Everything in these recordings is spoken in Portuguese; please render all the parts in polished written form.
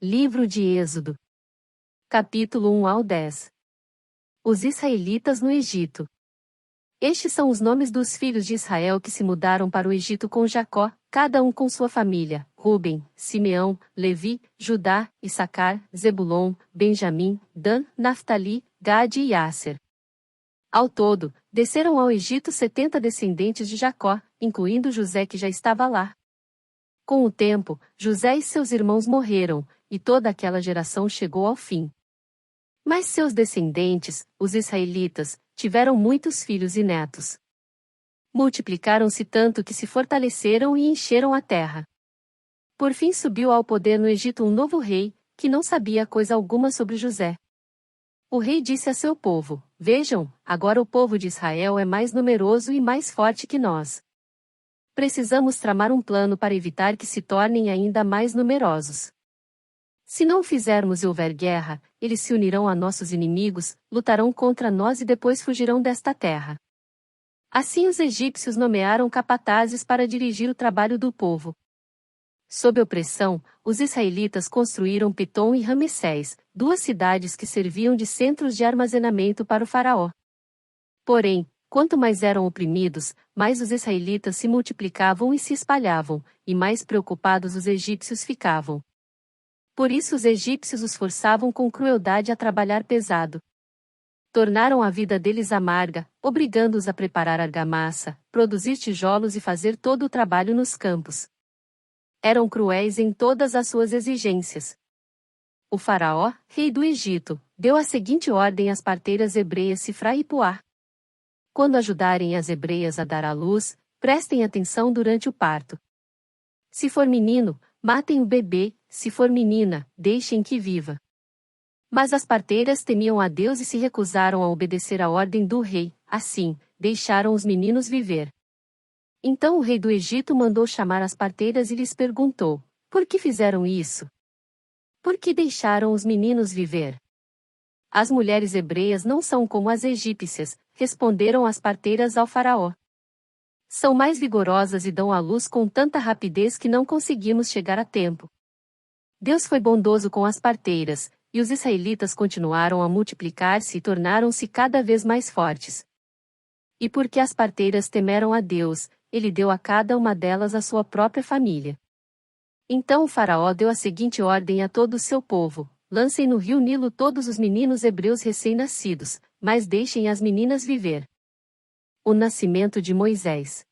Livro de Êxodo. Capítulo 1 ao 10. Os israelitas no Egito. Estes são os nomes dos filhos de Israel que se mudaram para o Egito com Jacó, cada um com sua família: Ruben, Simeão, Levi, Judá, Issacar, Zebulon, Benjamim, Dan, Naftali, Gade e Asser. Ao todo, desceram ao Egito 70 descendentes de Jacó, incluindo José que já estava lá. Com o tempo, José e seus irmãos morreram, e toda aquela geração chegou ao fim. Mas seus descendentes, os israelitas, tiveram muitos filhos e netos. Multiplicaram-se tanto que se fortaleceram e encheram a terra. Por fim subiu ao poder no Egito um novo rei, que não sabia coisa alguma sobre José. O rei disse a seu povo: "Vejam, agora o povo de Israel é mais numeroso e mais forte que nós. Precisamos tramar um plano para evitar que se tornem ainda mais numerosos. Se não fizermos e houver guerra, eles se unirão a nossos inimigos, lutarão contra nós e depois fugirão desta terra." Assim os egípcios nomearam capatazes para dirigir o trabalho do povo. Sob opressão, os israelitas construíram Pitom e Ramessés, duas cidades que serviam de centros de armazenamento para o faraó. Porém, quanto mais eram oprimidos, mais os israelitas se multiplicavam e se espalhavam, e mais preocupados os egípcios ficavam. Por isso os egípcios os forçavam com crueldade a trabalhar pesado. Tornaram a vida deles amarga, obrigando-os a preparar argamassa, produzir tijolos e fazer todo o trabalho nos campos. Eram cruéis em todas as suas exigências. O faraó, rei do Egito, deu a seguinte ordem às parteiras hebreias Sifra e Puá: "Quando ajudarem as hebreias a dar à luz, prestem atenção durante o parto. Se for menino, matem o bebê, se for menina, deixem que viva." Mas as parteiras temiam a Deus e se recusaram a obedecer à ordem do rei, assim, deixaram os meninos viver. Então o rei do Egito mandou chamar as parteiras e lhes perguntou: "Por que fizeram isso? Por que deixaram os meninos viver?" "As mulheres hebreias não são como as egípcias", responderam as parteiras ao faraó. "São mais vigorosas e dão à luz com tanta rapidez que não conseguimos chegar a tempo." Deus foi bondoso com as parteiras, e os israelitas continuaram a multiplicar-se e tornaram-se cada vez mais fortes. E porque as parteiras temeram a Deus, ele deu a cada uma delas a sua própria família. Então o faraó deu a seguinte ordem a todo o seu povo: "Lancem no rio Nilo todos os meninos hebreus recém-nascidos, mas deixem as meninas viver." O nascimento de Moisés.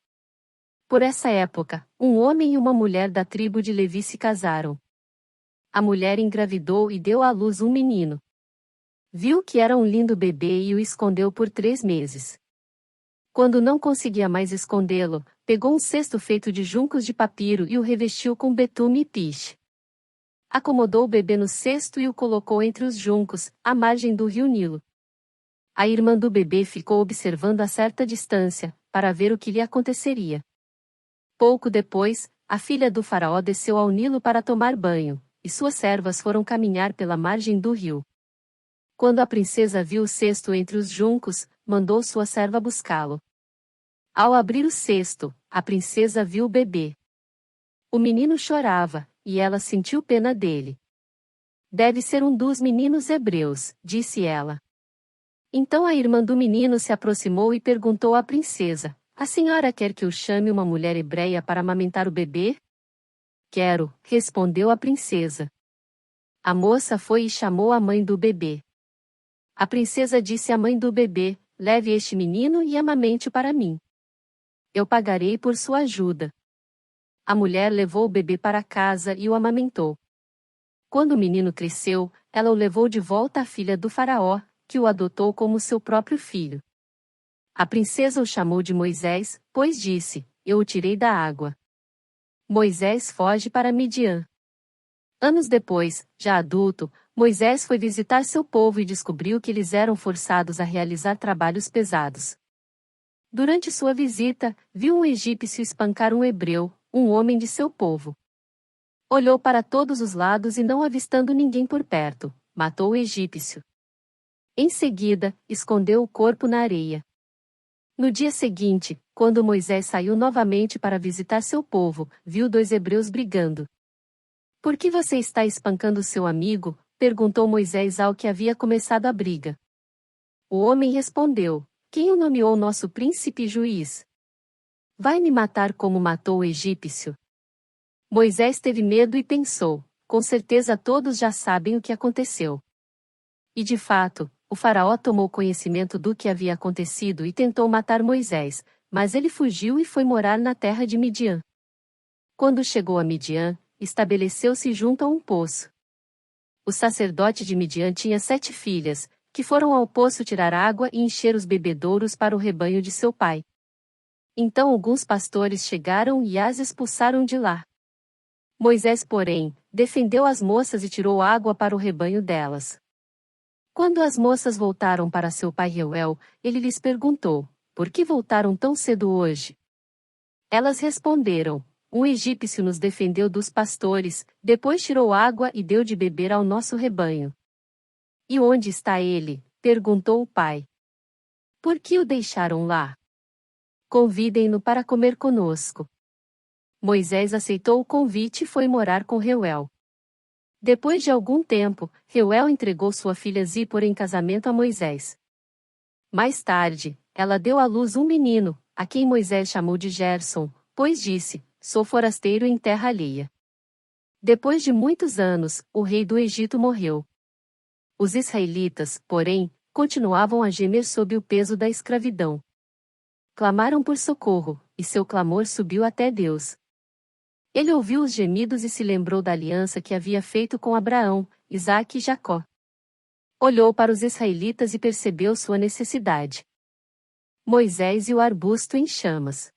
Por essa época, um homem e uma mulher da tribo de Levi se casaram. A mulher engravidou e deu à luz um menino. Viu que era um lindo bebê e o escondeu por 3 meses. Quando não conseguia mais escondê-lo, pegou um cesto feito de juncos de papiro e o revestiu com betume e piche. Acomodou o bebê no cesto e o colocou entre os juncos, à margem do rio Nilo. A irmã do bebê ficou observando a certa distância, para ver o que lhe aconteceria. Pouco depois, a filha do faraó desceu ao Nilo para tomar banho, e suas servas foram caminhar pela margem do rio. Quando a princesa viu o cesto entre os juncos, mandou sua serva buscá-lo. Ao abrir o cesto, a princesa viu o bebê. O menino chorava, e ela sentiu pena dele. "Deve ser um dos meninos hebreus", disse ela. Então a irmã do menino se aproximou e perguntou à princesa: "A senhora quer que eu chame uma mulher hebreia para amamentar o bebê?" "Quero", respondeu a princesa. A moça foi e chamou a mãe do bebê. A princesa disse à mãe do bebê: "Leve este menino e amamente-o para mim. Eu pagarei por sua ajuda." A mulher levou o bebê para casa e o amamentou. Quando o menino cresceu, ela o levou de volta à filha do faraó, que o adotou como seu próprio filho. A princesa o chamou de Moisés, pois disse: "Eu o tirei da água." Moisés foge para Midian. Anos depois, já adulto, Moisés foi visitar seu povo e descobriu que eles eram forçados a realizar trabalhos pesados. Durante sua visita, viu um egípcio espancar um hebreu, um homem de seu povo. Olhou para todos os lados e, não avistando ninguém por perto, matou o egípcio. Em seguida, escondeu o corpo na areia. No dia seguinte, quando Moisés saiu novamente para visitar seu povo, viu 2 hebreus brigando. Por que você está espancando seu amigo? Perguntou Moisés ao que havia começado a briga. O homem respondeu: Quem o nomeou nosso príncipe e juiz? Vai me matar como matou o egípcio? Moisés teve medo e pensou: com certeza todos já sabem o que aconteceu. E de fato, o faraó tomou conhecimento do que havia acontecido e tentou matar Moisés, mas ele fugiu e foi morar na terra de Midian. Quando chegou a Midian, estabeleceu-se junto a um poço. O sacerdote de Midian tinha 7 filhas, que foram ao poço tirar água e encher os bebedouros para o rebanho de seu pai. Então alguns pastores chegaram e as expulsaram de lá. Moisés, porém, defendeu as moças e tirou água para o rebanho delas. Quando as moças voltaram para seu pai Reuel, ele lhes perguntou: Por que voltaram tão cedo hoje? Elas responderam: Um egípcio nos defendeu dos pastores, depois tirou água e deu de beber ao nosso rebanho. E onde está ele? Perguntou o pai. Por que o deixaram lá? Convidem-no para comer conosco. Moisés aceitou o convite e foi morar com Reuel. Depois de algum tempo, Reuel entregou sua filha Zípora em casamento a Moisés. Mais tarde, ela deu à luz um menino, a quem Moisés chamou de Gerson, pois disse: Sou forasteiro em terra alheia. Depois de muitos anos, o rei do Egito morreu. Os israelitas, porém, continuavam a gemer sob o peso da escravidão. Clamaram por socorro, e seu clamor subiu até Deus. Ele ouviu os gemidos e se lembrou da aliança que havia feito com Abraão, Isaque e Jacó. Olhou para os israelitas e percebeu sua necessidade. Moisés e o arbusto em chamas.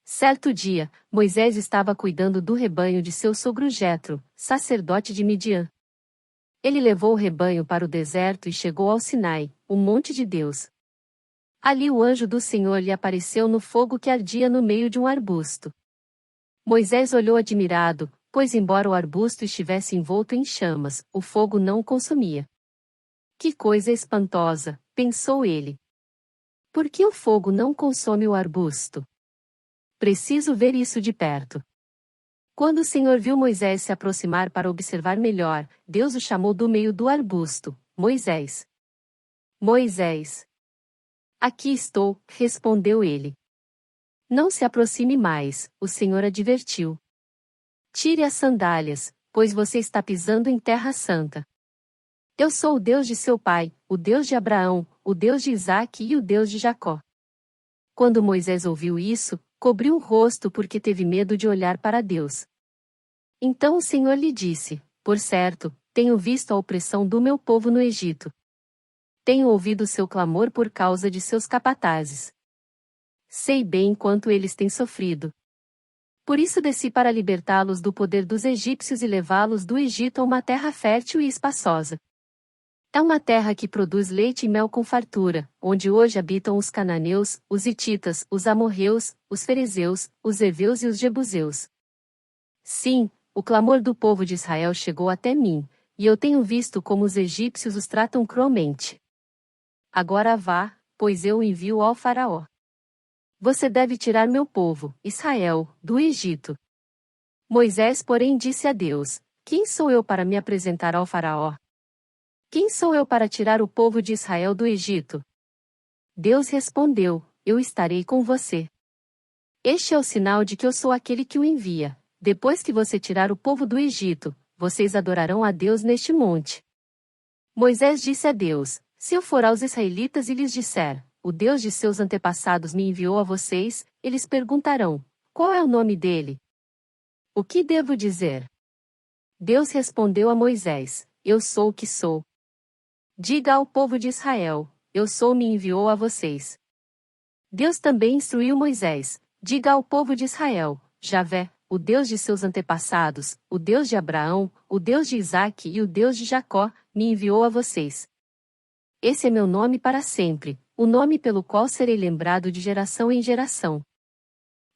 Certo dia, Moisés estava cuidando do rebanho de seu sogro Jetro, sacerdote de Midian. Ele levou o rebanho para o deserto e chegou ao Sinai, o monte de Deus. Ali o anjo do Senhor lhe apareceu no fogo que ardia no meio de um arbusto. Moisés olhou admirado, pois embora o arbusto estivesse envolto em chamas, o fogo não o consumia. Que coisa espantosa, pensou ele. Por que o fogo não consome o arbusto? Preciso ver isso de perto. Quando o Senhor viu Moisés se aproximar para observar melhor, Deus o chamou do meio do arbusto: Moisés. Moisés. Aqui estou, respondeu ele. Não se aproxime mais, o Senhor advertiu. Tire as sandálias, pois você está pisando em terra santa. Eu sou o Deus de seu pai, o Deus de Abraão, o Deus de Isaque e o Deus de Jacó. Quando Moisés ouviu isso, cobriu o rosto porque teve medo de olhar para Deus. Então o Senhor lhe disse: Por certo, tenho visto a opressão do meu povo no Egito. Tenho ouvido seu clamor por causa de seus capatazes. Sei bem quanto eles têm sofrido. Por isso desci para libertá-los do poder dos egípcios e levá-los do Egito a uma terra fértil e espaçosa. É uma terra que produz leite e mel com fartura, onde hoje habitam os cananeus, os hititas, os amorreus, os ferezeus, os heveus e os jebuseus. Sim, o clamor do povo de Israel chegou até mim, e eu tenho visto como os egípcios os tratam cruelmente. Agora vá, pois eu o envio ao faraó. Você deve tirar meu povo, Israel, do Egito. Moisés, porém, disse a Deus: Quem sou eu para me apresentar ao faraó? Quem sou eu para tirar o povo de Israel do Egito? Deus respondeu: Eu estarei com você. Este é o sinal de que eu sou aquele que o envia. Depois que você tirar o povo do Egito, vocês adorarão a Deus neste monte. Moisés disse a Deus: Se eu for aos israelitas e lhes disser: O Deus de seus antepassados me enviou a vocês, eles perguntarão: Qual é o nome dele? O que devo dizer? Deus respondeu a Moisés: Eu sou o que sou. Diga ao povo de Israel: Eu sou, me enviou a vocês. Deus também instruiu Moisés: Diga ao povo de Israel: Javé, o Deus de seus antepassados, o Deus de Abraão, o Deus de Isaque e o Deus de Jacó, me enviou a vocês. Esse é meu nome para sempre, o nome pelo qual serei lembrado de geração em geração.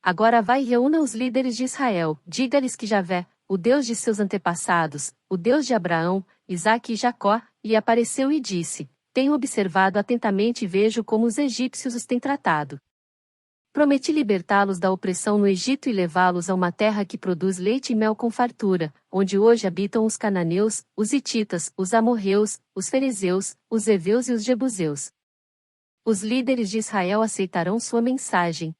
Agora vai e reúna os líderes de Israel, diga-lhes que Javé, o Deus de seus antepassados, o Deus de Abraão, Isaque e Jacó, lhe apareceu e disse: Tenho observado atentamente e vejo como os egípcios os têm tratado. Prometi libertá-los da opressão no Egito e levá-los a uma terra que produz leite e mel com fartura, onde hoje habitam os cananeus, os hititas, os amorreus, os ferezeus, os heveus e os jebuseus. Os líderes de Israel aceitarão sua mensagem.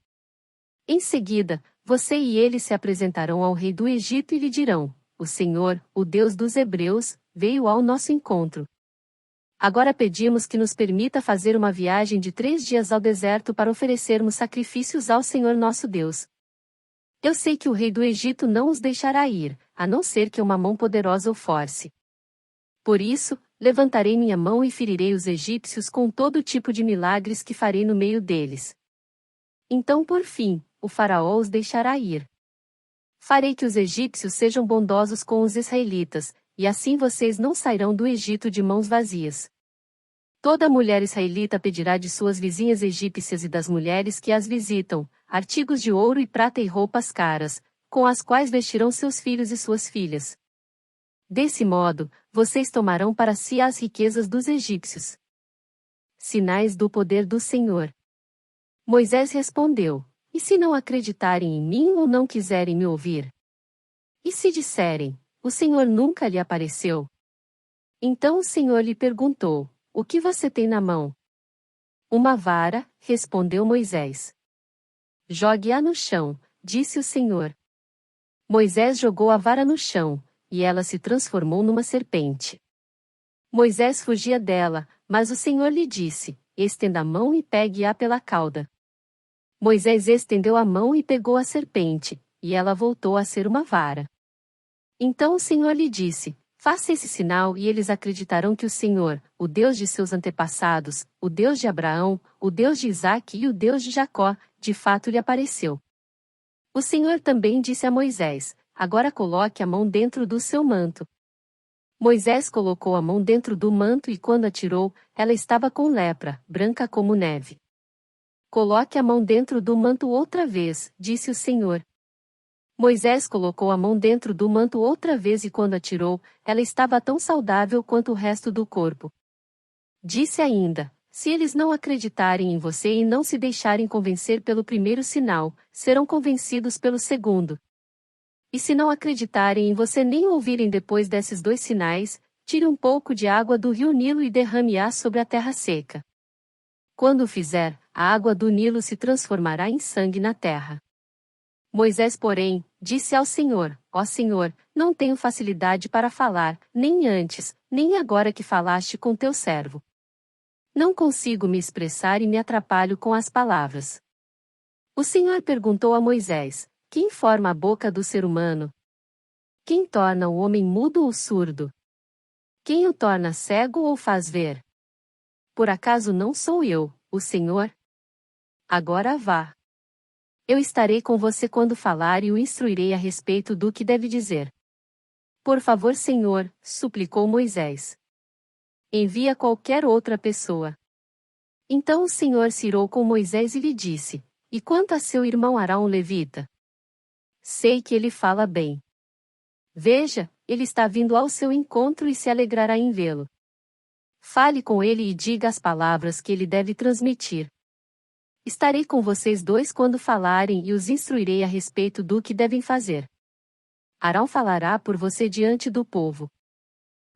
Em seguida, você e eles se apresentarão ao rei do Egito e lhe dirão: o Senhor, o Deus dos Hebreus, veio ao nosso encontro. Agora pedimos que nos permita fazer uma viagem de 3 dias ao deserto para oferecermos sacrifícios ao Senhor nosso Deus. Eu sei que o rei do Egito não os deixará ir, a não ser que uma mão poderosa o force. Por isso, levantarei minha mão e ferirei os egípcios com todo tipo de milagres que farei no meio deles. Então, por fim, o faraó os deixará ir. Farei que os egípcios sejam bondosos com os israelitas, e assim vocês não sairão do Egito de mãos vazias. Toda mulher israelita pedirá de suas vizinhas egípcias e das mulheres que as visitam, artigos de ouro e prata e roupas caras, com as quais vestirão seus filhos e suas filhas. Desse modo, vocês tomarão para si as riquezas dos egípcios. Sinais do poder do Senhor. Moisés respondeu: e se não acreditarem em mim ou não quiserem me ouvir? E se disserem: o Senhor nunca lhe apareceu? Então o Senhor lhe perguntou: o que você tem na mão? Uma vara, respondeu Moisés. Jogue-a no chão, disse o Senhor. Moisés jogou a vara no chão, e ela se transformou numa serpente. Moisés fugia dela, mas o Senhor lhe disse: estenda a mão e pegue-a pela cauda. Moisés estendeu a mão e pegou a serpente, e ela voltou a ser uma vara. Então o Senhor lhe disse: faça esse sinal e eles acreditarão que o Senhor, o Deus de seus antepassados, o Deus de Abraão, o Deus de Isaque e o Deus de Jacó, de fato lhe apareceu. O Senhor também disse a Moisés: agora coloque a mão dentro do seu manto. Moisés colocou a mão dentro do manto e quando a tirou, ela estava com lepra, branca como neve. Coloque a mão dentro do manto outra vez, disse o Senhor. Moisés colocou a mão dentro do manto outra vez e quando a tirou, ela estava tão saudável quanto o resto do corpo. Disse ainda: se eles não acreditarem em você e não se deixarem convencer pelo primeiro sinal, serão convencidos pelo segundo. E se não acreditarem em você nem ouvirem depois desses 2 sinais, tire um pouco de água do rio Nilo e derrame-a sobre a terra seca. Quando o fizer, a água do Nilo se transformará em sangue na terra. Moisés, porém, disse ao Senhor: ó Senhor, não tenho facilidade para falar, nem antes, nem agora que falaste com teu servo. Não consigo me expressar e me atrapalho com as palavras. O Senhor perguntou a Moisés: quem forma a boca do ser humano? Quem torna o homem mudo ou surdo? Quem o torna cego ou faz ver? Por acaso não sou eu, o Senhor? Agora vá. Eu estarei com você quando falar e o instruirei a respeito do que deve dizer. Por favor, Senhor, suplicou Moisés. Envia qualquer outra pessoa. Então o Senhor se irou com Moisés e lhe disse: e quanto a seu irmão Arão levita? Sei que ele fala bem. Veja, ele está vindo ao seu encontro e se alegrará em vê-lo. Fale com ele e diga as palavras que ele deve transmitir. Estarei com vocês 2 quando falarem e os instruirei a respeito do que devem fazer. Arão falará por você diante do povo.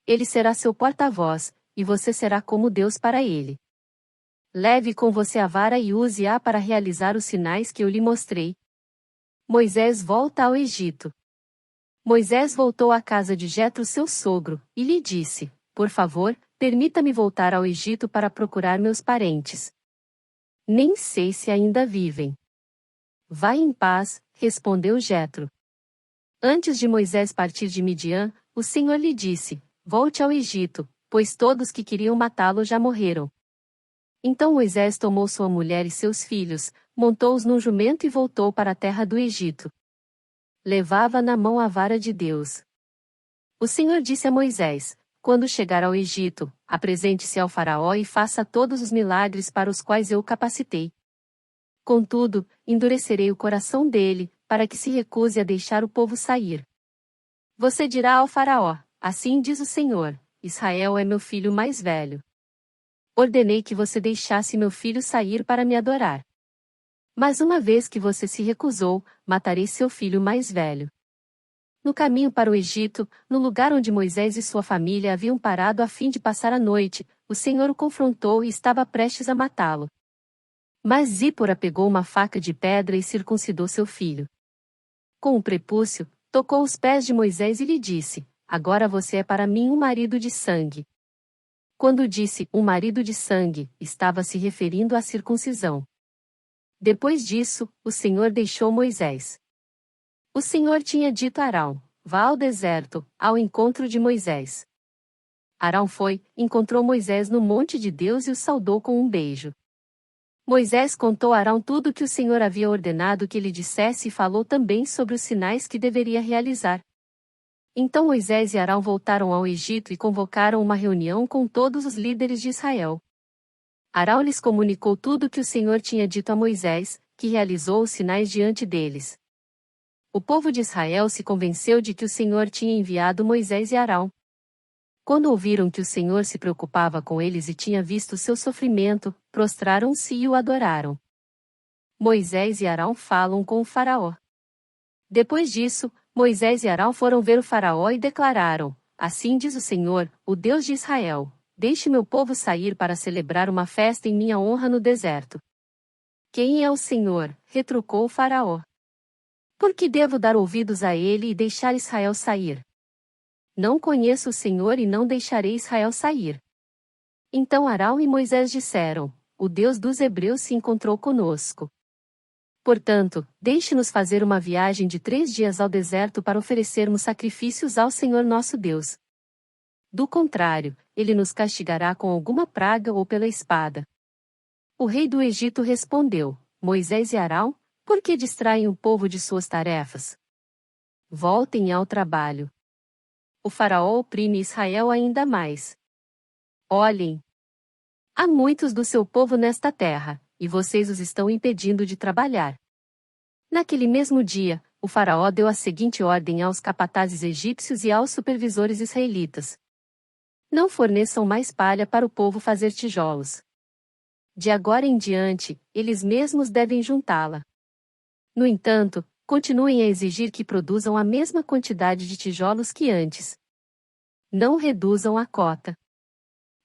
Ele será seu porta-voz, e você será como Deus para ele. Leve com você a vara e use-a para realizar os sinais que eu lhe mostrei. Moisés volta ao Egito. Moisés voltou à casa de Jetro, seu sogro, e lhe disse: por favor, permita-me voltar ao Egito para procurar meus parentes. Nem sei se ainda vivem. Vai em paz, respondeu Jetro. Antes de Moisés partir de Midian, o Senhor lhe disse: volte ao Egito, pois todos que queriam matá-lo já morreram. Então Moisés tomou sua mulher e seus filhos, montou-os num jumento e voltou para a terra do Egito. Levava na mão a vara de Deus. O Senhor disse a Moisés: quando chegar ao Egito, apresente-se ao faraó e faça todos os milagres para os quais eu o capacitei. Contudo, endurecerei o coração dele, para que se recuse a deixar o povo sair. Você dirá ao faraó: assim diz o Senhor, Israel é meu filho mais velho. Ordenei que você deixasse meu filho sair para me adorar. Mas uma vez que você se recusou, matarei seu filho mais velho. No caminho para o Egito, no lugar onde Moisés e sua família haviam parado a fim de passar a noite, o Senhor o confrontou e estava prestes a matá-lo. Mas Zípora pegou uma faca de pedra e circuncidou seu filho. Com o prepúcio, tocou os pés de Moisés e lhe disse: Agora você é para mim um marido de sangue. Quando disse um marido de sangue, estava se referindo à circuncisão. Depois disso, o Senhor deixou Moisés. O Senhor tinha dito a Arão: Vá ao deserto, ao encontro de Moisés. Arão foi, encontrou Moisés no monte de Deus e o saudou com um beijo. Moisés contou a Arão tudo o que o Senhor havia ordenado que ele dissesse e falou também sobre os sinais que deveria realizar. Então Moisés e Arão voltaram ao Egito e convocaram uma reunião com todos os líderes de Israel. Arão lhes comunicou tudo o que o Senhor tinha dito a Moisés, que realizou os sinais diante deles. O povo de Israel se convenceu de que o Senhor tinha enviado Moisés e Arão. Quando ouviram que o Senhor se preocupava com eles e tinha visto seu sofrimento, prostraram-se e o adoraram. Moisés e Arão falam com o faraó. Depois disso, Moisés e Arão foram ver o faraó e declararam: Assim diz o Senhor, o Deus de Israel: Deixe meu povo sair para celebrar uma festa em minha honra no deserto. Quem é o Senhor? Retrucou o faraó. Por que devo dar ouvidos a ele e deixar Israel sair? Não conheço o Senhor e não deixarei Israel sair. Então Arão e Moisés disseram: O Deus dos Hebreus se encontrou conosco. Portanto, deixe-nos fazer uma viagem de 3 dias ao deserto para oferecermos sacrifícios ao Senhor nosso Deus. Do contrário, ele nos castigará com alguma praga ou pela espada. O rei do Egito respondeu: Moisés e Arão, por que distraem o povo de suas tarefas? Voltem ao trabalho. O faraó oprime Israel ainda mais. Olhem! Há muitos do seu povo nesta terra, e vocês os estão impedindo de trabalhar. Naquele mesmo dia, o faraó deu a seguinte ordem aos capatazes egípcios e aos supervisores israelitas: Não forneçam mais palha para o povo fazer tijolos. De agora em diante, eles mesmos devem juntá-la. No entanto, continuem a exigir que produzam a mesma quantidade de tijolos que antes. Não reduzam a cota.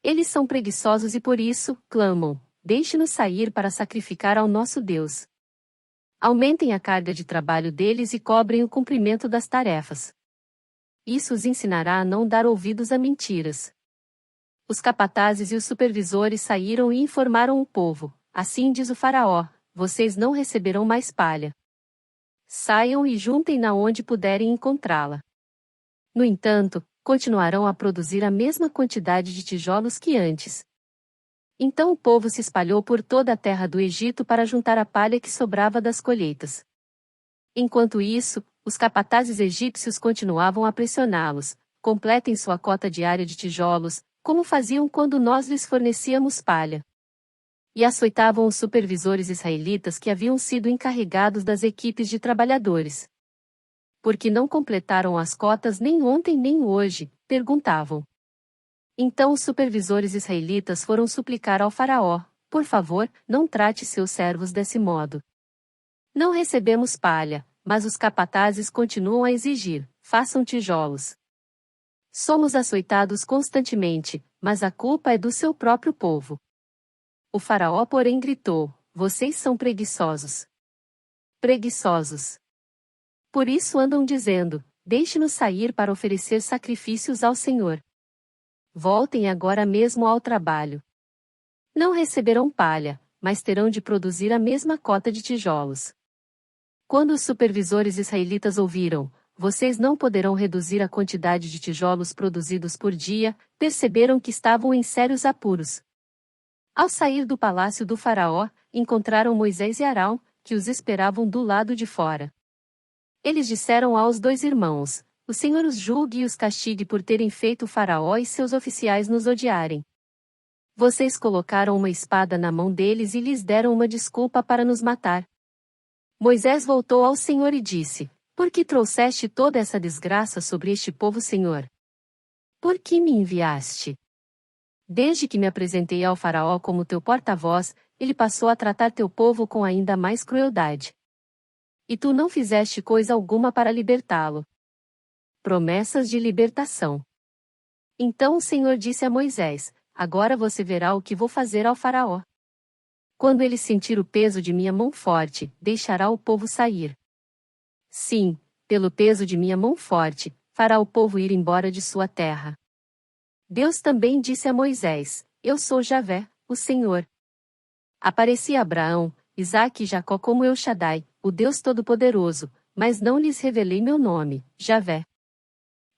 Eles são preguiçosos e por isso, clamam: Deixe-nos sair para sacrificar ao nosso Deus. Aumentem a carga de trabalho deles e cobrem o cumprimento das tarefas. Isso os ensinará a não dar ouvidos a mentiras. Os capatazes e os supervisores saíram e informaram o povo: Assim diz o faraó: Vocês não receberão mais palha. Saiam e juntem-na onde puderem encontrá-la. No entanto, continuarão a produzir a mesma quantidade de tijolos que antes. Então o povo se espalhou por toda a terra do Egito para juntar a palha que sobrava das colheitas. Enquanto isso, os capatazes egípcios continuavam a pressioná-los: Completem sua cota diária de tijolos, como faziam quando nós lhes fornecíamos palha. E açoitavam os supervisores israelitas que haviam sido encarregados das equipes de trabalhadores. Porque não completaram as cotas nem ontem nem hoje, perguntavam. Então os supervisores israelitas foram suplicar ao faraó: Por favor, não trate seus servos desse modo. Não recebemos palha, mas os capatazes continuam a exigir: Façam tijolos. Somos açoitados constantemente, mas a culpa é do seu próprio povo. O faraó, porém, gritou: Vocês são preguiçosos. Preguiçosos. Por isso andam dizendo: Deixe-nos sair para oferecer sacrifícios ao Senhor. Voltem agora mesmo ao trabalho. Não receberão palha, mas terão de produzir a mesma cota de tijolos. Quando os supervisores israelitas ouviram: Vocês não poderão reduzir a quantidade de tijolos produzidos por dia, perceberam que estavam em sérios apuros. Ao sair do palácio do faraó, encontraram Moisés e Arão, que os esperavam do lado de fora. Eles disseram aos 2 irmãos: O Senhor os julgue e os castigue por terem feito o faraó e seus oficiais nos odiarem. Vocês colocaram uma espada na mão deles e lhes deram uma desculpa para nos matar. Moisés voltou ao Senhor e disse: Por que trouxeste toda essa desgraça sobre este povo, Senhor? Por que me enviaste? Desde que me apresentei ao faraó como teu porta-voz, ele passou a tratar teu povo com ainda mais crueldade. E tu não fizeste coisa alguma para libertá-lo. Promessas de libertação. Então o Senhor disse a Moisés: Agora você verá o que vou fazer ao Faraó. Quando ele sentir o peso de minha mão forte, deixará o povo sair. Sim, pelo peso de minha mão forte, fará o povo ir embora de sua terra. Deus também disse a Moisés: Eu sou Javé, o Senhor. Apareci a Abraão, Isaque e Jacó como El Shaddai, o Deus Todo-Poderoso, mas não lhes revelei meu nome, Javé.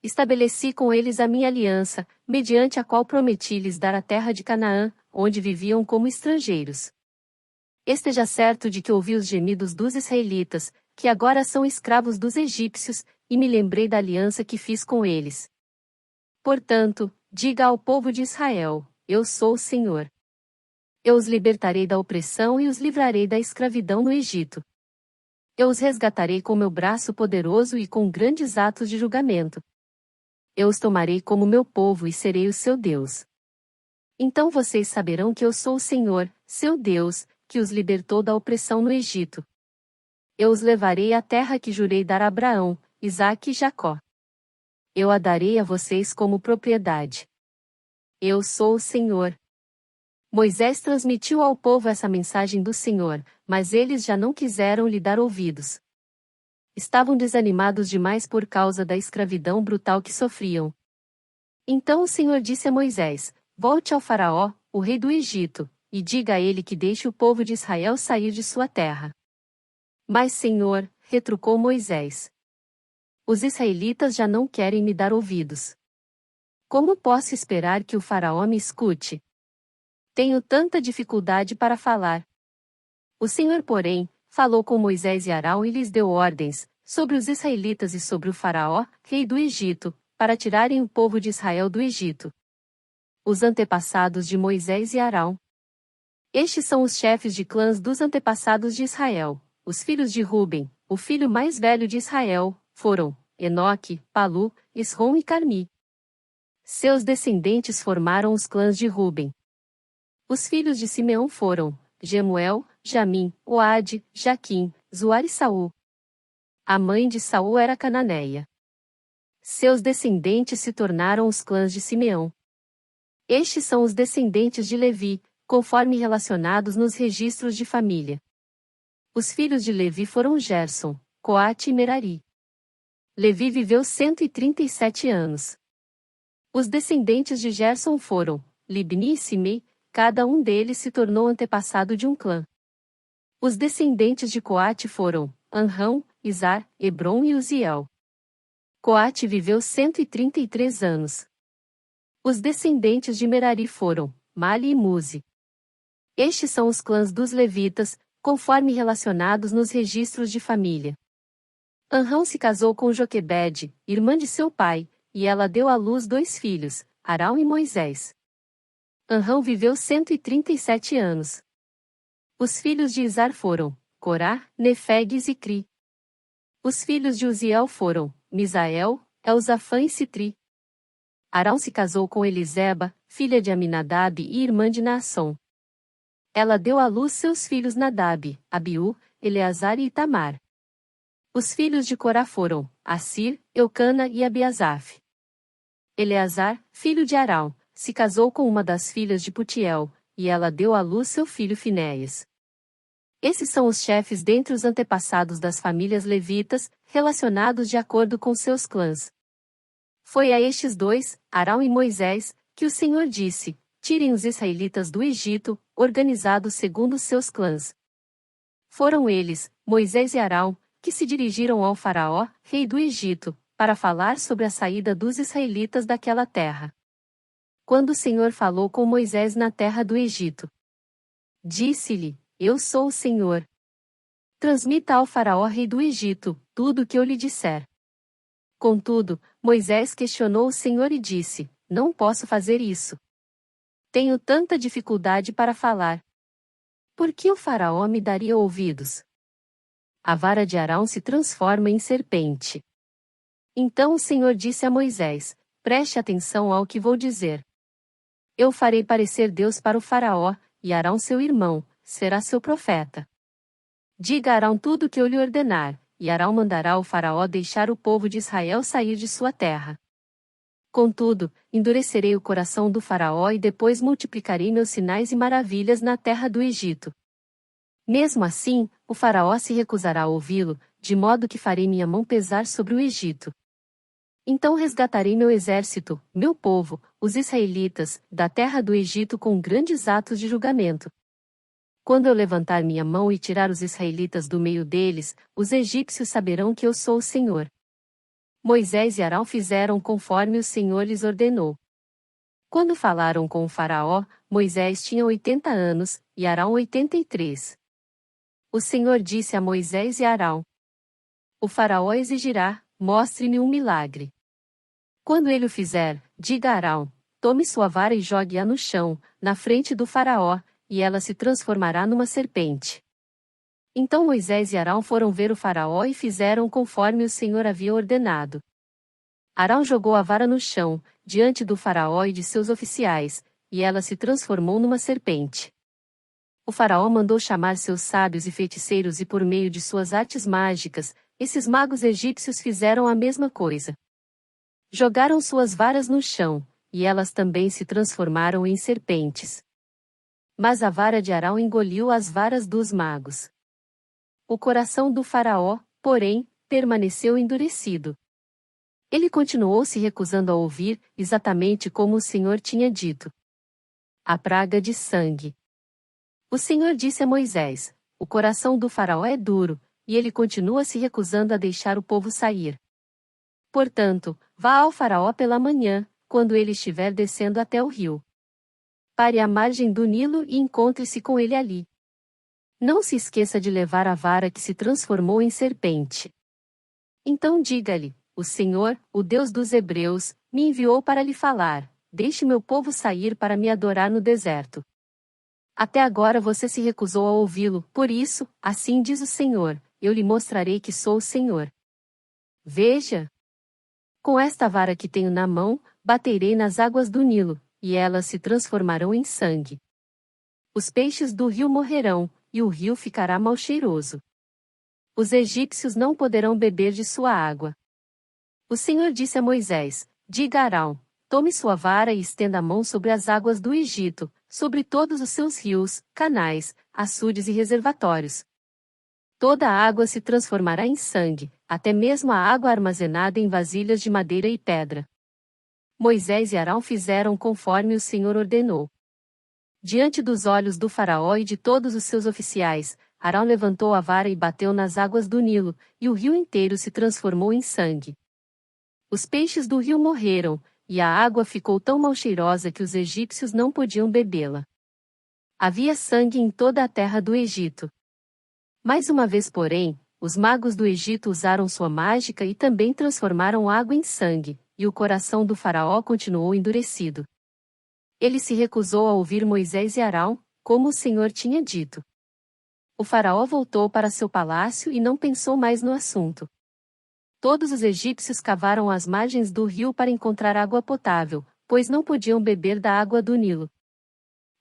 Estabeleci com eles a minha aliança, mediante a qual prometi lhes dar a terra de Canaã, onde viviam como estrangeiros. Esteja certo de que ouvi os gemidos dos israelitas, que agora são escravos dos egípcios, e me lembrei da aliança que fiz com eles. Portanto, diga ao povo de Israel: Eu sou o Senhor. Eu os libertarei da opressão e os livrarei da escravidão no Egito. Eu os resgatarei com meu braço poderoso e com grandes atos de julgamento. Eu os tomarei como meu povo e serei o seu Deus. Então vocês saberão que eu sou o Senhor, seu Deus, que os libertou da opressão no Egito. Eu os levarei à terra que jurei dar a Abraão, Isaque e Jacó. Eu a darei a vocês como propriedade. Eu sou o Senhor. Moisés transmitiu ao povo essa mensagem do Senhor, mas eles já não quiseram lhe dar ouvidos. Estavam desanimados demais por causa da escravidão brutal que sofriam. Então o Senhor disse a Moisés: Volte ao Faraó, o rei do Egito, e diga a ele que deixe o povo de Israel sair de sua terra. Mas Senhor, retrucou Moisés, os israelitas já não querem me dar ouvidos. Como posso esperar que o Faraó me escute? Tenho tanta dificuldade para falar. O Senhor, porém, falou com Moisés e Arão e lhes deu ordens, sobre os israelitas e sobre o Faraó, rei do Egito, para tirarem o povo de Israel do Egito. Os antepassados de Moisés e Arão. Estes são os chefes de clãs dos antepassados de Israel. Os filhos de Ruben, o filho mais velho de Israel, foram Enoque, Palu, Esrom e Carmi. Seus descendentes formaram os clãs de Ruben. Os filhos de Simeão foram Jemuel, Jamim, Oade, Jaquim, Zoar e Saul. A mãe de Saul era Cananeia. Seus descendentes se tornaram os clãs de Simeão. Estes são os descendentes de Levi, conforme relacionados nos registros de família. Os filhos de Levi foram Gerson, Coate e Merari. Levi viveu 137 anos. Os descendentes de Gerson foram Libni e Simei, cada um deles se tornou antepassado de um clã. Os descendentes de Coate foram Anrão, Izar, Hebron e Uziel. Coate viveu 133 anos. Os descendentes de Merari foram Mali e Muzi. Estes são os clãs dos levitas, conforme relacionados nos registros de família. Anrão se casou com Joquebede, irmã de seu pai, e ela deu à luz 2 filhos, Arão e Moisés. Anrão viveu 137 anos. Os filhos de Izar foram Corá, Nefeg e Zicri. Os filhos de Uziel foram Misael, Elzafã e Citri. Arão se casou com Eliseba, filha de Aminadab e irmã de Naasson. Ela deu à luz seus filhos Nadab, Abiú, Eleazar e Itamar. Os filhos de Corá foram Assir, Eucana e Abiasaf. Eleazar, filho de Arão, se casou com uma das filhas de Putiel, e ela deu à luz seu filho Finéias. Esses são os chefes dentre os antepassados das famílias levitas, relacionados de acordo com seus clãs. Foi a estes 2, Arão e Moisés, que o Senhor disse: Tirem os israelitas do Egito, organizados segundo seus clãs. Foram eles, Moisés e Arão, que se dirigiram ao Faraó, rei do Egito, para falar sobre a saída dos israelitas daquela terra. Quando o Senhor falou com Moisés na terra do Egito, disse-lhe: Eu sou o Senhor. Transmita ao Faraó, rei do Egito, tudo o que eu lhe disser. Contudo, Moisés questionou o Senhor e disse: Não posso fazer isso. Tenho tanta dificuldade para falar. Por que o Faraó me daria ouvidos? A vara de Arão se transforma em serpente. Então o Senhor disse a Moisés: Preste atenção ao que vou dizer. Eu farei parecer Deus para o Faraó, e Arão seu irmão, será seu profeta. Diga a Arão tudo o que eu lhe ordenar, e Arão mandará o faraó deixar o povo de Israel sair de sua terra. Contudo, endurecerei o coração do faraó e depois multiplicarei meus sinais e maravilhas na terra do Egito. Mesmo assim, o faraó se recusará a ouvi-lo, de modo que farei minha mão pesar sobre o Egito. Então resgatarei meu exército, meu povo, os israelitas, da terra do Egito com grandes atos de julgamento. Quando eu levantar minha mão e tirar os israelitas do meio deles, os egípcios saberão que eu sou o Senhor. Moisés e Arão fizeram conforme o Senhor lhes ordenou. Quando falaram com o faraó, Moisés tinha 80 anos, e Arão 83. O Senhor disse a Moisés e Arão: O faraó exigirá, mostre-me um milagre. Quando ele o fizer, diga a Arão: tome sua vara e jogue-a no chão, na frente do faraó, e ela se transformará numa serpente. Então Moisés e Arão foram ver o faraó e fizeram conforme o Senhor havia ordenado. Arão jogou a vara no chão, diante do faraó e de seus oficiais, e ela se transformou numa serpente. O faraó mandou chamar seus sábios e feiticeiros e por meio de suas artes mágicas, esses magos egípcios fizeram a mesma coisa. Jogaram suas varas no chão, e elas também se transformaram em serpentes. Mas a vara de Arão engoliu as varas dos magos. O coração do faraó, porém, permaneceu endurecido. Ele continuou se recusando a ouvir, exatamente como o Senhor tinha dito. A praga de sangue. O Senhor disse a Moisés: o coração do faraó é duro, e ele continua se recusando a deixar o povo sair. Portanto, vá ao faraó pela manhã, quando ele estiver descendo até o rio. Pare à margem do Nilo e encontre-se com ele ali. Não se esqueça de levar a vara que se transformou em serpente. Então diga-lhe: o Senhor, o Deus dos Hebreus, me enviou para lhe falar: deixe meu povo sair para me adorar no deserto. Até agora você se recusou a ouvi-lo, por isso, assim diz o Senhor, eu lhe mostrarei que sou o Senhor. Veja! Com esta vara que tenho na mão, baterei nas águas do Nilo, e elas se transformarão em sangue. Os peixes do rio morrerão, e o rio ficará mal cheiroso. Os egípcios não poderão beber de sua água. O Senhor disse a Moisés: diga a Arão: tome sua vara e estenda a mão sobre as águas do Egito, sobre todos os seus rios, canais, açudes e reservatórios. Toda a água se transformará em sangue, até mesmo a água armazenada em vasilhas de madeira e pedra. Moisés e Arão fizeram conforme o Senhor ordenou. Diante dos olhos do faraó e de todos os seus oficiais, Arão levantou a vara e bateu nas águas do Nilo, e o rio inteiro se transformou em sangue. Os peixes do rio morreram, e a água ficou tão mal cheirosa que os egípcios não podiam bebê-la. Havia sangue em toda a terra do Egito. Mais uma vez, porém, os magos do Egito usaram sua mágica e também transformaram água em sangue, e o coração do faraó continuou endurecido. Ele se recusou a ouvir Moisés e Arão, como o Senhor tinha dito. O faraó voltou para seu palácio e não pensou mais no assunto. Todos os egípcios cavaram as margens do rio para encontrar água potável, pois não podiam beber da água do Nilo.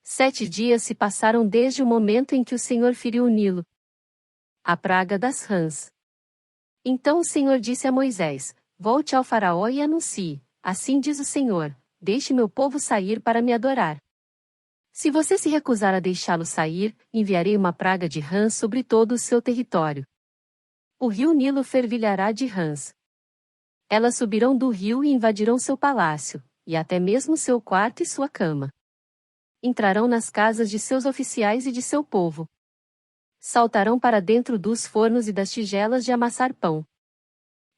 7 dias se passaram desde o momento em que o Senhor feriu o Nilo. A praga das rãs. Então o Senhor disse a Moisés: volte ao faraó e anuncie: assim diz o Senhor, deixe meu povo sair para me adorar. Se você se recusar a deixá-lo sair, enviarei uma praga de rãs sobre todo o seu território. O rio Nilo fervilhará de rãs. Elas subirão do rio e invadirão seu palácio, e até mesmo seu quarto e sua cama. Entrarão nas casas de seus oficiais e de seu povo. Saltarão para dentro dos fornos e das tigelas de amassar pão.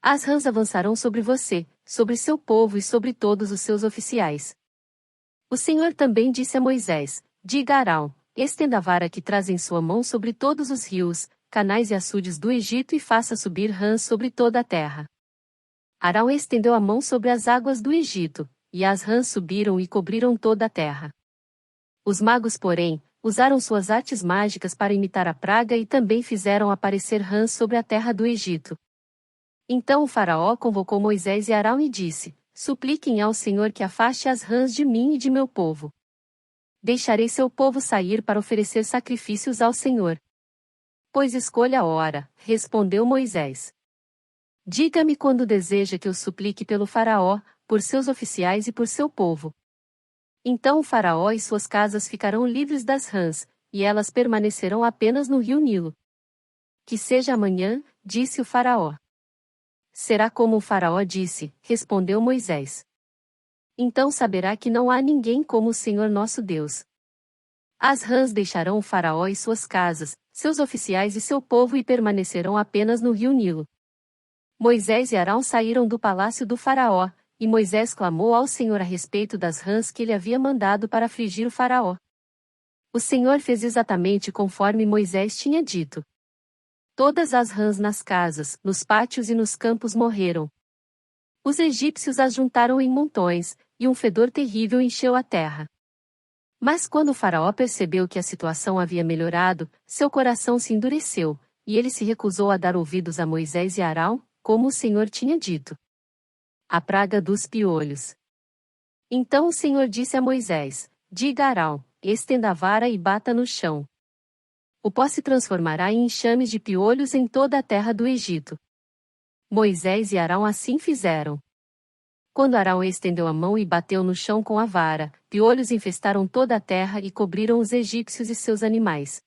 As rãs avançarão sobre você, sobre seu povo e sobre todos os seus oficiais. O Senhor também disse a Moisés: diga a Arão: estenda a vara que traz em sua mão sobre todos os rios, canais e açudes do Egito e faça subir rãs sobre toda a terra. Arão estendeu a mão sobre as águas do Egito, e as rãs subiram e cobriram toda a terra. Os magos, porém, usaram suas artes mágicas para imitar a praga e também fizeram aparecer rãs sobre a terra do Egito. Então o faraó convocou Moisés e Arão e disse: supliquem ao Senhor que afaste as rãs de mim e de meu povo. Deixarei seu povo sair para oferecer sacrifícios ao Senhor. Pois escolha a hora, respondeu Moisés. Diga-me quando deseja que eu suplique pelo Faraó, por seus oficiais e por seu povo. Então o Faraó e suas casas ficarão livres das rãs, e elas permanecerão apenas no rio Nilo. Que seja amanhã, disse o Faraó. Será como o Faraó disse, respondeu Moisés. Então saberá que não há ninguém como o Senhor nosso Deus. As rãs deixarão o Faraó e suas casas, seus oficiais e seu povo e permanecerão apenas no rio Nilo. Moisés e Arão saíram do palácio do Faraó, e Moisés clamou ao Senhor a respeito das rãs que ele havia mandado para afligir o Faraó. O Senhor fez exatamente conforme Moisés tinha dito. Todas as rãs nas casas, nos pátios e nos campos morreram. Os egípcios as juntaram em montões, e um fedor terrível encheu a terra. Mas quando o Faraó percebeu que a situação havia melhorado, seu coração se endureceu, e ele se recusou a dar ouvidos a Moisés e Arão, como o Senhor tinha dito. A praga dos piolhos. Então o Senhor disse a Moisés: diga a Arão, estenda a vara e bata no chão. O pó se transformará em enxames de piolhos em toda a terra do Egito. Moisés e Arão assim fizeram. Quando Arão estendeu a mão e bateu no chão com a vara, piolhos infestaram toda a terra e cobriram os egípcios e seus animais.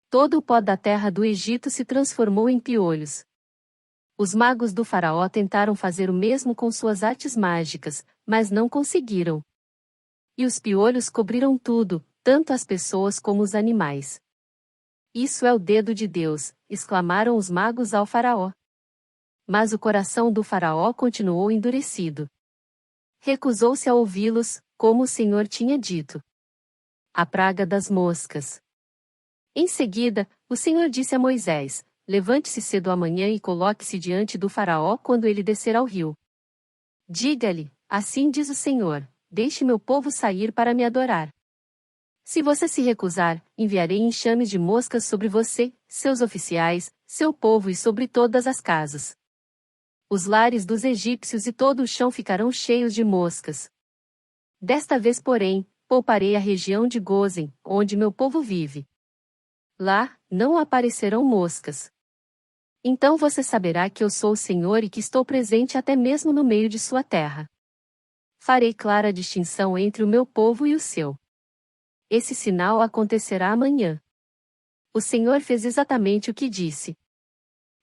Todo o pó da terra do Egito se transformou em piolhos. Os magos do Faraó tentaram fazer o mesmo com suas artes mágicas, mas não conseguiram. E os piolhos cobriram tudo, tanto as pessoas como os animais. Isso é o dedo de Deus, exclamaram os magos ao Faraó. Mas o coração do Faraó continuou endurecido. Recusou-se a ouvi-los, como o Senhor tinha dito. A praga das moscas. Em seguida, o Senhor disse a Moisés: levante-se cedo amanhã e coloque-se diante do Faraó quando ele descer ao rio. Diga-lhe: assim diz o Senhor, deixe meu povo sair para me adorar. Se você se recusar, enviarei enxames de moscas sobre você, seus oficiais, seu povo e sobre todas as casas. Os lares dos egípcios e todo o chão ficarão cheios de moscas. Desta vez, porém, pouparei a região de Gósen, onde meu povo vive. Lá, não aparecerão moscas. Então você saberá que eu sou o Senhor e que estou presente até mesmo no meio de sua terra. Farei clara distinção entre o meu povo e o seu. Esse sinal acontecerá amanhã. O Senhor fez exatamente o que disse.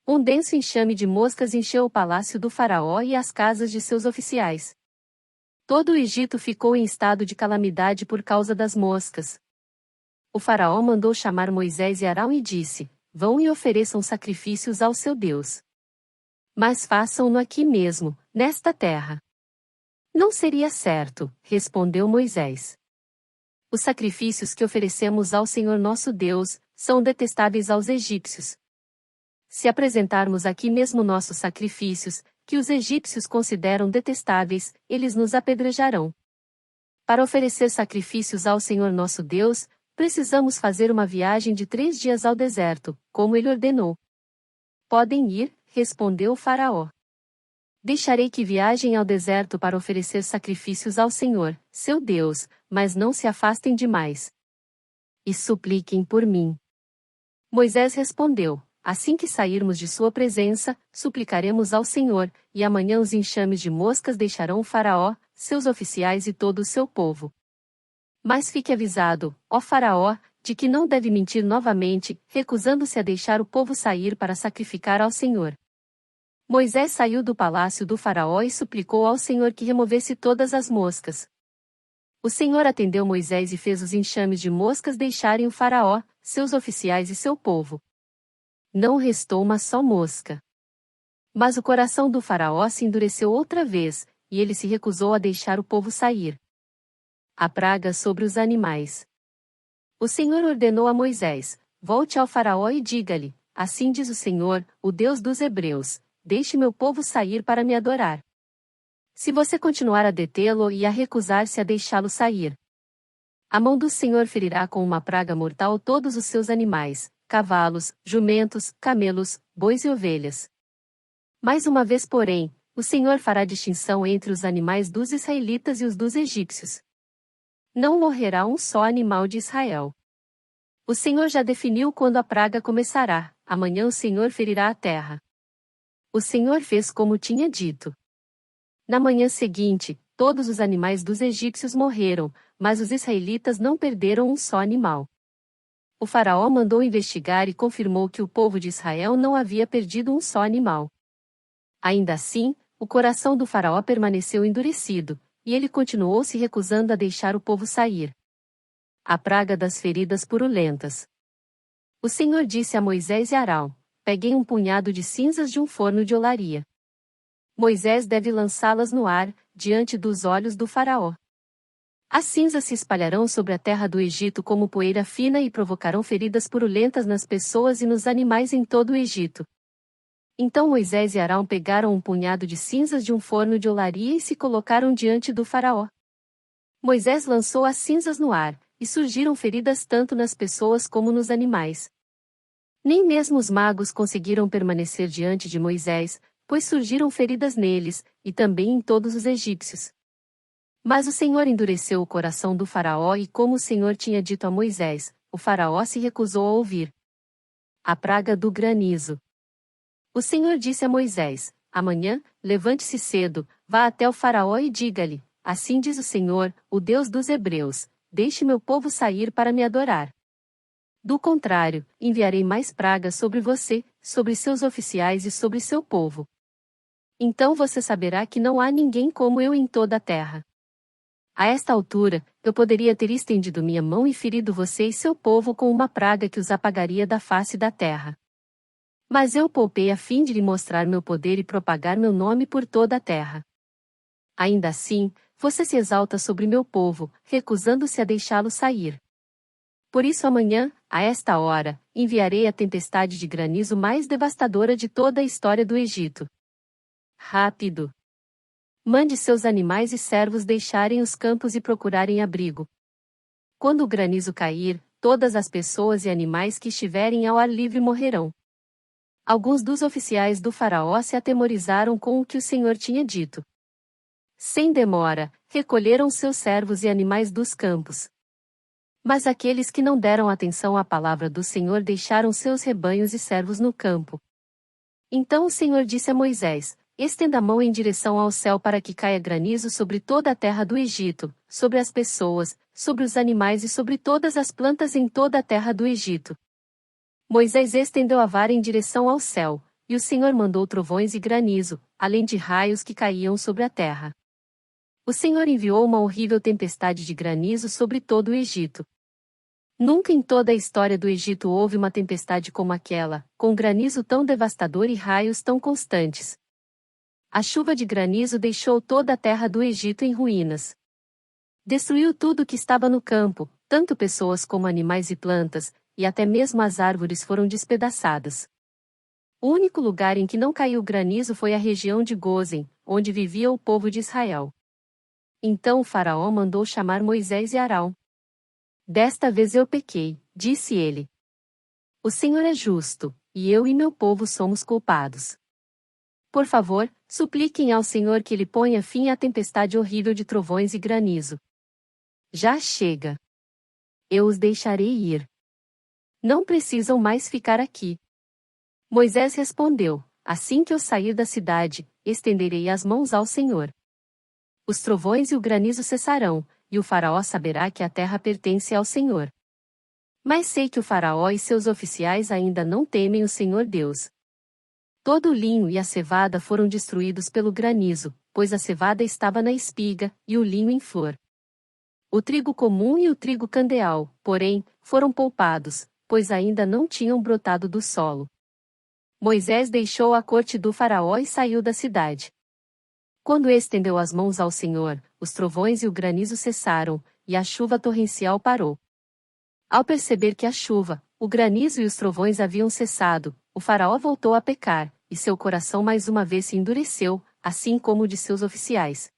Um denso enxame de moscas encheu o palácio do Faraó e as casas de seus oficiais. Todo o Egito ficou em estado de calamidade por causa das moscas. O Faraó mandou chamar Moisés e Arão e disse: vão e ofereçam sacrifícios ao seu Deus. Mas façam-no aqui mesmo, nesta terra. Não seria certo, respondeu Moisés. Os sacrifícios que oferecemos ao Senhor nosso Deus são detestáveis aos egípcios. Se apresentarmos aqui mesmo nossos sacrifícios, que os egípcios consideram detestáveis, eles nos apedrejarão. Para oferecer sacrifícios ao Senhor nosso Deus, precisamos fazer uma viagem de 3 dias ao deserto, como ele ordenou. Podem ir, respondeu o Faraó. Deixarei que viajem ao deserto para oferecer sacrifícios ao Senhor, seu Deus, mas não se afastem demais. E supliquem por mim. Moisés respondeu: assim que sairmos de sua presença, suplicaremos ao Senhor, e amanhã os enxames de moscas deixarão o Faraó, seus oficiais e todo o seu povo. Mas fique avisado, ó Faraó, de que não deve mentir novamente, recusando-se a deixar o povo sair para sacrificar ao Senhor. Moisés saiu do palácio do Faraó e suplicou ao Senhor que removesse todas as moscas. O Senhor atendeu Moisés e fez os enxames de moscas deixarem o Faraó, seus oficiais e seu povo. Não restou uma só mosca. Mas o coração do Faraó se endureceu outra vez, e ele se recusou a deixar o povo sair. A praga sobre os animais. O Senhor ordenou a Moisés: volte ao Faraó e diga-lhe: assim diz o Senhor, o Deus dos Hebreus, deixe meu povo sair para me adorar. Se você continuar a detê-lo e a recusar-se a deixá-lo sair, a mão do Senhor ferirá com uma praga mortal todos os seus animais, cavalos, jumentos, camelos, bois e ovelhas. Mais uma vez, porém, o Senhor fará distinção entre os animais dos israelitas e os dos egípcios. Não morrerá um só animal de Israel. O Senhor já definiu quando a praga começará, amanhã o Senhor ferirá a terra. O Senhor fez como tinha dito. Na manhã seguinte, todos os animais dos egípcios morreram, mas os israelitas não perderam um só animal. O faraó mandou investigar e confirmou que o povo de Israel não havia perdido um só animal. Ainda assim, o coração do faraó permaneceu endurecido, e ele continuou se recusando a deixar o povo sair. A praga das feridas purulentas. O Senhor disse a Moisés e Arão: peguem um punhado de cinzas de um forno de olaria. Moisés deve lançá-las no ar, diante dos olhos do faraó. As cinzas se espalharão sobre a terra do Egito como poeira fina e provocarão feridas purulentas nas pessoas e nos animais em todo o Egito. Então Moisés e Arão pegaram um punhado de cinzas de um forno de olaria e se colocaram diante do faraó. Moisés lançou as cinzas no ar, e surgiram feridas tanto nas pessoas como nos animais. Nem mesmo os magos conseguiram permanecer diante de Moisés, pois surgiram feridas neles, e também em todos os egípcios. Mas o Senhor endureceu o coração do faraó e, como o Senhor tinha dito a Moisés, o faraó se recusou a ouvir. A praga do granizo. O Senhor disse a Moisés: amanhã, levante-se cedo, vá até o faraó e diga-lhe: assim diz o Senhor, o Deus dos Hebreus, deixe meu povo sair para me adorar. Do contrário, enviarei mais pragas sobre você, sobre seus oficiais e sobre seu povo. Então você saberá que não há ninguém como eu em toda a terra. A esta altura, eu poderia ter estendido minha mão e ferido você e seu povo com uma praga que os apagaria da face da terra. Mas eu poupei a fim de lhe mostrar meu poder e propagar meu nome por toda a terra. Ainda assim, você se exalta sobre meu povo, recusando-se a deixá-lo sair. Por isso amanhã, a esta hora, enviarei a tempestade de granizo mais devastadora de toda a história do Egito. Rápido! Mande seus animais e servos deixarem os campos e procurarem abrigo. Quando o granizo cair, todas as pessoas e animais que estiverem ao ar livre morrerão. Alguns dos oficiais do faraó se atemorizaram com o que o Senhor tinha dito. Sem demora, recolheram seus servos e animais dos campos. Mas aqueles que não deram atenção à palavra do Senhor deixaram seus rebanhos e servos no campo. Então o Senhor disse a Moisés: estenda a mão em direção ao céu para que caia granizo sobre toda a terra do Egito, sobre as pessoas, sobre os animais e sobre todas as plantas em toda a terra do Egito. Moisés estendeu a vara em direção ao céu, e o Senhor mandou trovões e granizo, além de raios que caíam sobre a terra. O Senhor enviou uma horrível tempestade de granizo sobre todo o Egito. Nunca em toda a história do Egito houve uma tempestade como aquela, com granizo tão devastador e raios tão constantes. A chuva de granizo deixou toda a terra do Egito em ruínas. Destruiu tudo que estava no campo, tanto pessoas como animais e plantas, e até mesmo as árvores foram despedaçadas. O único lugar em que não caiu granizo foi a região de Gósen, onde vivia o povo de Israel. Então o faraó mandou chamar Moisés e Arão. Desta vez eu pequei, disse ele. O Senhor é justo, e eu e meu povo somos culpados. Por favor, supliquem ao Senhor que ele ponha fim à tempestade horrível de trovões e granizo. Já chega. Eu os deixarei ir. Não precisam mais ficar aqui. Moisés respondeu: assim que eu sair da cidade, estenderei as mãos ao Senhor. Os trovões e o granizo cessarão, e o faraó saberá que a terra pertence ao Senhor. Mas sei que o faraó e seus oficiais ainda não temem o Senhor Deus. Todo o linho e a cevada foram destruídos pelo granizo, pois a cevada estava na espiga, e o linho em flor. O trigo comum e o trigo candeal, porém, foram poupados, pois ainda não tinham brotado do solo. Moisés deixou a corte do faraó e saiu da cidade. Quando estendeu as mãos ao Senhor, os trovões e o granizo cessaram, e a chuva torrencial parou. Ao perceber que a chuva, o granizo e os trovões haviam cessado, o faraó voltou a pecar, e seu coração mais uma vez se endureceu, assim como o de seus oficiais.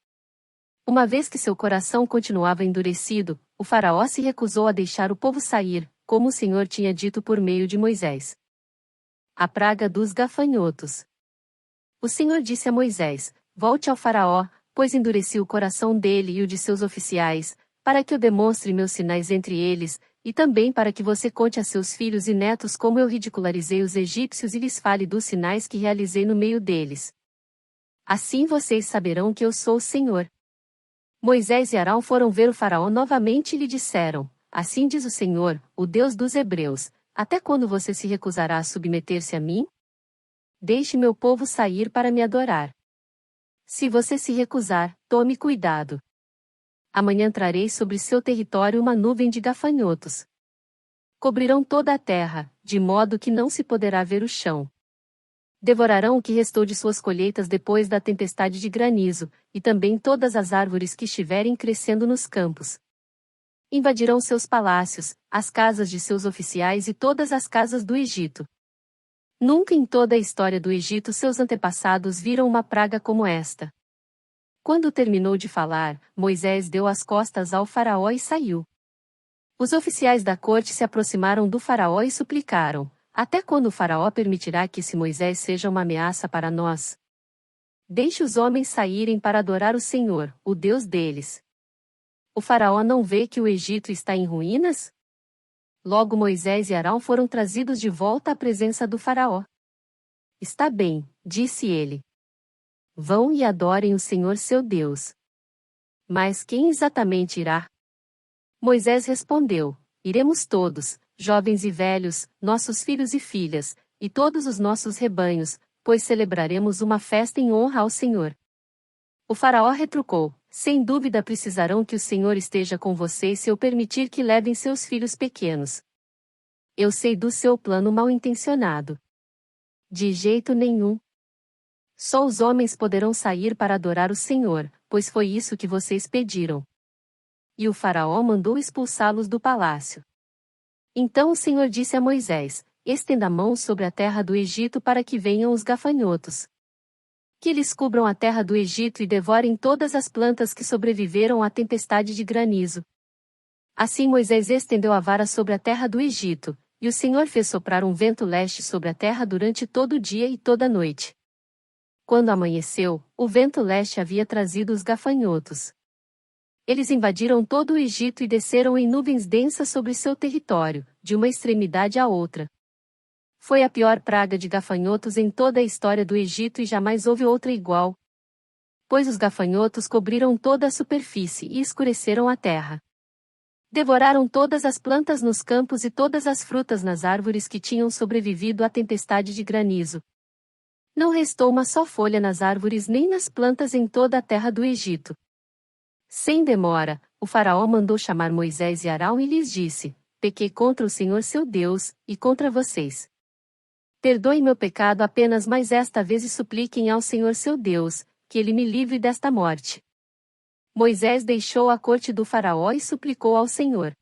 Uma vez que seu coração continuava endurecido, o faraó se recusou a deixar o povo sair, como o Senhor tinha dito por meio de Moisés. A praga dos gafanhotos. O Senhor disse a Moisés: volte ao faraó, pois endureci o coração dele e o de seus oficiais, para que eu demonstre meus sinais entre eles, e também para que você conte a seus filhos e netos como eu ridicularizei os egípcios e lhes fale dos sinais que realizei no meio deles. Assim vocês saberão que eu sou o Senhor. Moisés e Arão foram ver o faraó novamente e lhe disseram: Assim diz o Senhor, o Deus dos Hebreus, até quando você se recusará a submeter-se a mim? Deixe meu povo sair para me adorar. Se você se recusar, tome cuidado. Amanhã trarei sobre seu território uma nuvem de gafanhotos. Cobrirão toda a terra, de modo que não se poderá ver o chão. Devorarão o que restou de suas colheitas depois da tempestade de granizo, e também todas as árvores que estiverem crescendo nos campos. Invadirão seus palácios, as casas de seus oficiais e todas as casas do Egito. Nunca em toda a história do Egito seus antepassados viram uma praga como esta. Quando terminou de falar, Moisés deu as costas ao faraó e saiu. Os oficiais da corte se aproximaram do faraó e suplicaram: Até quando o faraó permitirá que esse Moisés seja uma ameaça para nós? Deixe os homens saírem para adorar o Senhor, o Deus deles. O faraó não vê que o Egito está em ruínas? Logo Moisés e Arão foram trazidos de volta à presença do faraó. Está bem, disse ele. Vão e adorem o Senhor seu Deus. Mas quem exatamente irá? Moisés respondeu: Iremos todos, jovens e velhos, nossos filhos e filhas, e todos os nossos rebanhos, pois celebraremos uma festa em honra ao Senhor. O faraó retrucou: Sem dúvida precisarão que o Senhor esteja com vocês se eu permitir que levem seus filhos pequenos. Eu sei do seu plano mal-intencionado. De jeito nenhum. Só os homens poderão sair para adorar o Senhor, pois foi isso que vocês pediram. E o faraó mandou expulsá-los do palácio. Então o Senhor disse a Moisés: Estenda a mão sobre a terra do Egito para que venham os gafanhotos. Que eles cubram a terra do Egito e devorem todas as plantas que sobreviveram à tempestade de granizo. Assim Moisés estendeu a vara sobre a terra do Egito, e o Senhor fez soprar um vento leste sobre a terra durante todo o dia e toda a noite. Quando amanheceu, o vento leste havia trazido os gafanhotos. Eles invadiram todo o Egito e desceram em nuvens densas sobre seu território, de uma extremidade à outra. Foi a pior praga de gafanhotos em toda a história do Egito e jamais houve outra igual. Pois os gafanhotos cobriram toda a superfície e escureceram a terra. Devoraram todas as plantas nos campos e todas as frutas nas árvores que tinham sobrevivido à tempestade de granizo. Não restou uma só folha nas árvores nem nas plantas em toda a terra do Egito. Sem demora, o faraó mandou chamar Moisés e Arão e lhes disse: Pequei contra o Senhor seu Deus, e contra vocês. Perdoe meu pecado apenas mais esta vez e supliquem ao Senhor seu Deus, que ele me livre desta morte. Moisés deixou a corte do faraó e suplicou ao Senhor.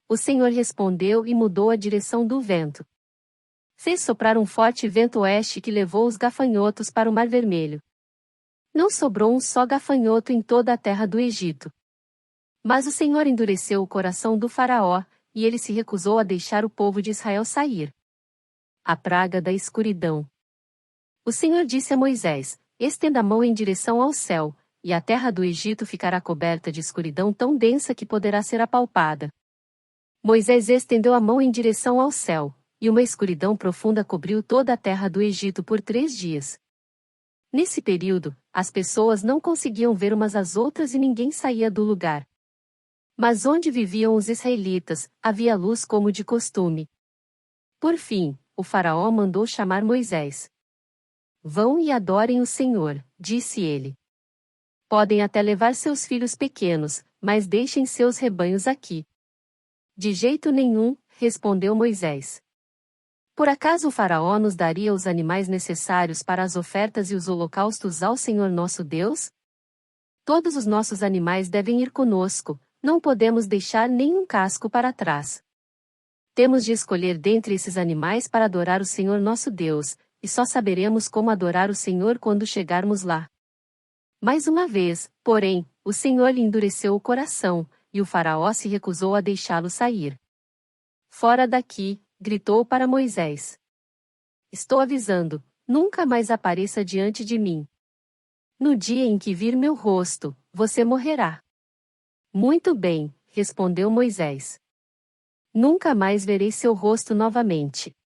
O Senhor respondeu e mudou a direção do vento. Fez soprar um forte vento oeste que levou os gafanhotos para o Mar Vermelho. Não sobrou um só gafanhoto em toda a terra do Egito. Mas o Senhor endureceu o coração do faraó, e ele se recusou a deixar o povo de Israel sair. A praga da escuridão. O Senhor disse a Moisés: Estenda a mão em direção ao céu, e a terra do Egito ficará coberta de escuridão tão densa que poderá ser apalpada. Moisés estendeu a mão em direção ao céu, e uma escuridão profunda cobriu toda a terra do Egito por 3 dias. Nesse período, as pessoas não conseguiam ver umas às outras e ninguém saía do lugar. Mas onde viviam os israelitas, havia luz como de costume. Por fim, o faraó mandou chamar Moisés. Vão e adorem o Senhor, disse ele. Podem até levar seus filhos pequenos, mas deixem seus rebanhos aqui. De jeito nenhum, respondeu Moisés. Por acaso o faraó nos daria os animais necessários para as ofertas e os holocaustos ao Senhor nosso Deus? Todos os nossos animais devem ir conosco, não podemos deixar nenhum casco para trás. Temos de escolher dentre esses animais para adorar o Senhor nosso Deus, e só saberemos como adorar o Senhor quando chegarmos lá. Mais uma vez, porém, o Senhor lhe endureceu o coração, e o faraó se recusou a deixá-lo sair. Fora daqui, gritou para Moisés. Estou avisando, nunca mais apareça diante de mim. No dia em que vir meu rosto, você morrerá. Muito bem, respondeu Moisés. Nunca mais verei seu rosto novamente.